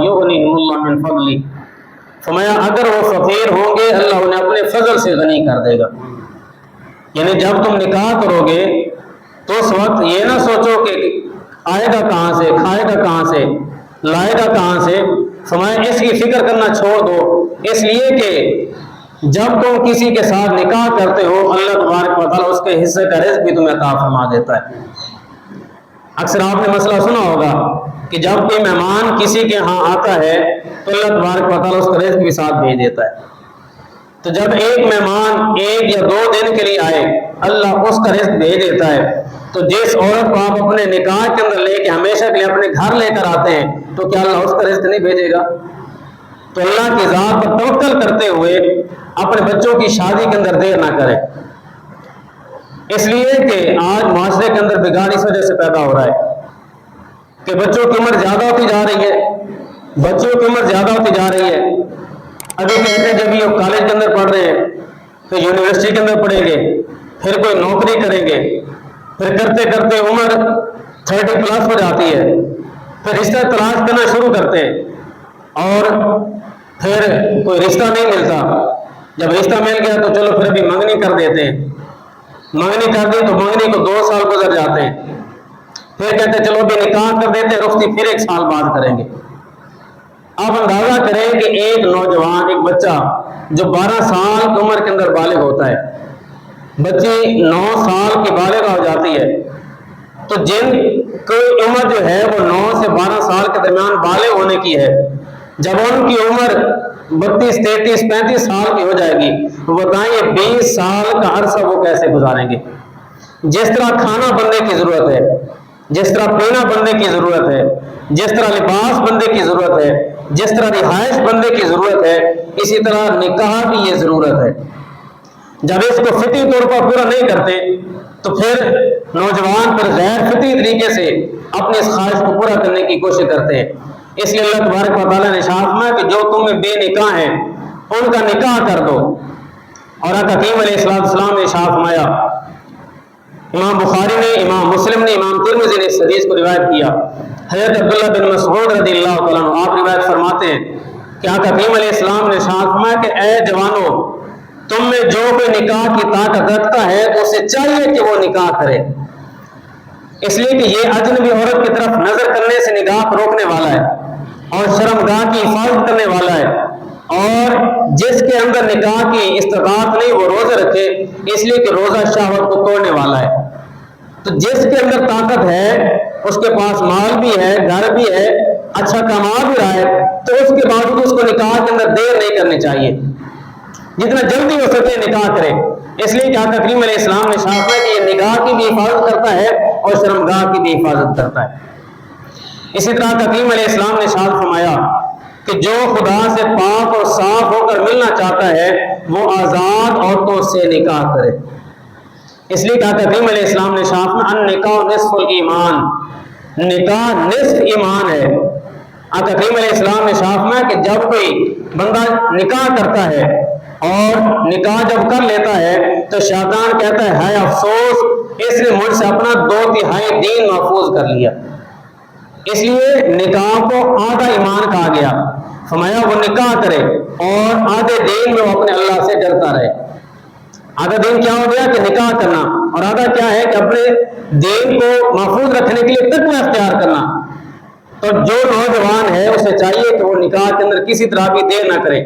یغنیہم اللہ من فضلہ، فرمایا اگر وہ فقیر ہوں گے اللہ انہیں اپنے فضل سے غنی کر دے گا۔ یعنی جب تم نکاح کرو گے تو اس وقت یہ نہ سوچو کہ آئے گا کہاں سے، کھائے گا کہاں سے، لائے گا کہاں سے، فرمایا اس کی فکر کرنا چھوڑ دو، اس لیے کہ جب تم کسی کے ساتھ نکاح کرتے ہو اللہ تبارک و تعالیٰ اس کے حصے کا رزق بھی تمہیں عطا فرما دیتا ہے۔ اکثر آپ نے مسئلہ سنا ہوگا کہ جب کوئی مہمان کسی کے ہاں آتا ہے تو اللہ تبارک و تعالیٰ اس کا رزق بھی ساتھ بھیج دیتا ہے۔ تو جب ایک مہمان 1 یا 2 دن کے لیے آئے اللہ اس کا رزق بھیج دیتا ہے، تو جس عورت کو آپ اپنے نکاح کے اندر لے کے ہمیشہ کے لیے اپنے گھر لے کر آتے ہیں تو کیا اللہ اس کا رزق نہیں بھیجے گا؟ تو اللہ کی ذات پر توکل کرتے ہوئے اپنے بچوں کی شادی کے اندر دیر نہ کریں، اس لیے کہ آج معاشرے کے اندر بگاڑ اس وجہ سے پیدا ہو رہا ہے کہ بچوں کی عمر زیادہ ہوتی جا رہی ہے، بچوں کی عمر زیادہ ہوتی جا رہی ہے۔ ابھی کہتے ہیں جب یہ کالج کے اندر پڑھ رہے ہیں تو یونیورسٹی کے اندر پڑھیں گے، پھر کوئی نوکری کریں گے، پھر کرتے کرتے عمر 30+ ہو جاتی ہے، پھر رشتہ تلاش کرنا شروع کرتے ہیں اور پھر کوئی رشتہ نہیں ملتا۔ جب رشتہ مل گیا تو چلو پھر ابھی منگنی کر دیتے ہیں، منگنی کر دی تو منگنی کو 2 سال گزر جاتے ہیں، پھر کہتے ہیں چلو ابھی نکاح کر دیتے ہیں، رخصتی پھر 1 سال بعد کریں گے۔ آپ اندازہ کریں کہ ایک نوجوان، ایک بچہ جو 12 سال کی عمر کے اندر بالغ ہوتا ہے، بچی 9 سال کی بالغ ہو جاتی ہے، تو جن کی عمر جو ہے وہ 9 سے 12 سال کے درمیان بالغ ہونے کی ہے، جب ان کی عمر 32 33 35 سال کی ہو جائے گی تو بتائیں 20 سال کا عرصہ وہ کیسے گزاریں گے؟ جس طرح کھانا بندے کی ضرورت ہے، جس طرح پینا بندے کی ضرورت ہے، جس طرح لباس بندے کی ضرورت ہے، جس طرح رہائش بندے کی ضرورت ہے، اسی طرح نکاح کی یہ ضرورت ہے۔ جب اس کو فطری طور پر پورا نہیں کرتے تو پھر نوجوان پر غیر فطری طریقے سے اپنی اس خواہش کو پورا کرنے کی کوشش کرتے ہیں۔ اس لیے اللہ تبارک و تعالیٰ نے ارشاد فرمایا کہ جو تم میں بے نکاح ہیں ان کا نکاح کر دو، اور آقا کریم علیہ السلام نے ارشاد فرمایا، امام بخاری نے، امام مسلم نے، امام ترمذی نے اس حدیث کو روایت کیا، حضرت عبداللہ بن مسعود رضی اللہ تعالیٰ عنہ آپ روایت فرماتے ہیں کہ آقا کریم علیہ السلام نے ارشاد فرمایا کہ اے جوانو، تم میں جو کوئی نکاح کی طاقت رکھتا ہے تو اسے چاہیے کہ وہ نکاح کرے، اس لیے کہ یہ اجنبی عورت کی طرف نظر کرنے سے نگاہ کو روکنے والا ہے اور شرمگاہ کی حفاظت کرنے والا ہے، اور جس کے اندر نکاح کی استطاعت نہیں وہ روزہ رکھے، اس لیے کہ روزہ شہوت کو توڑنے والا ہے۔ تو جس کے اندر طاقت ہے، اس کے پاس مال بھی ہے، گھر بھی ہے، اچھا کما بھی رہا ہے، تو اس کے باوجود اس کو نکاح کے اندر دیر نہیں کرنی چاہیے، جتنا جلدی ہو سکے نکاح کرے، اس لیے کہ آقا کریم علیہ السلام نے ارشاد کیا کہ یہ نکاح کی بھی حفاظت کرتا ہے اور شرمگاہ کی بھی حفاظت کرتا ہے۔ اسی طرح آقا کریم علیہ السلام نے ارشاد فرمایا کہ جو خدا سے پاک اور صاف ہو کر ملنا چاہتا ہے وہ آزاد عورتوں سے نکاح کرے، اس لیے کہ آقا کریم علیہ السلام نے ارشاد فرمایا النکاح نصف الایمان، نکاح نصف ایمان ہے۔ آقا کریم علیہ السلام نے ارشاد فرمایا کہ جب کوئی بندہ نکاح کرتا ہے اور نکاح جب کر لیتا ہے تو شیطان کہتا ہے ہائے افسوس، اس نے مجھ سے اپنا 2/3 دین محفوظ کر لیا، اس لیے نکاح کو آدھا ایمان کہا گیا۔ فرمایا وہ نکاح کرے اور آدھے دین میں وہ اپنے اللہ سے ڈرتا رہے۔ آدھا دین کیا ہو گیا کہ نکاح کرنا، اور آدھا کیا ہے کہ اپنے دین کو محفوظ رکھنے کے لیے تقوی اختیار کرنا۔ تو جو نوجوان ہے اسے چاہیے کہ وہ نکاح کے اندر کسی طرح بھی دیر نہ کرے۔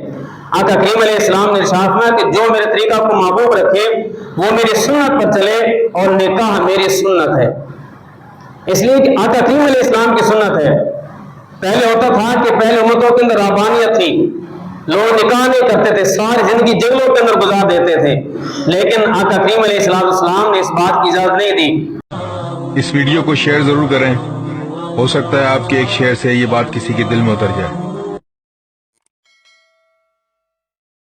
آقا کریم علیہ السلام نے ارشاد فرمایا کہ جو میرے طریقہ کو محبوب رکھے وہ میری سنت پر چلے، اور نکاح میری سنت ہے، اس لیے کہ آقا کریم علیہ السلام کی سنت ہے۔ پہلے ہوتا تھا کہ پہلے امتوں کے اندر رہبانیت تھی، لوگ نکاح نہیں کرتے تھے، ساری زندگی جنگلوں کے اندر گزار دیتے تھے، لیکن آقا کریم علیہ السلام نے اس بات کی اجازت نہیں دی۔ اس ویڈیو کو شیئر ضرور کریں، ہو سکتا ہے آپ کے ایک شیئر سے یہ بات کسی کے دل میں اتر جائے۔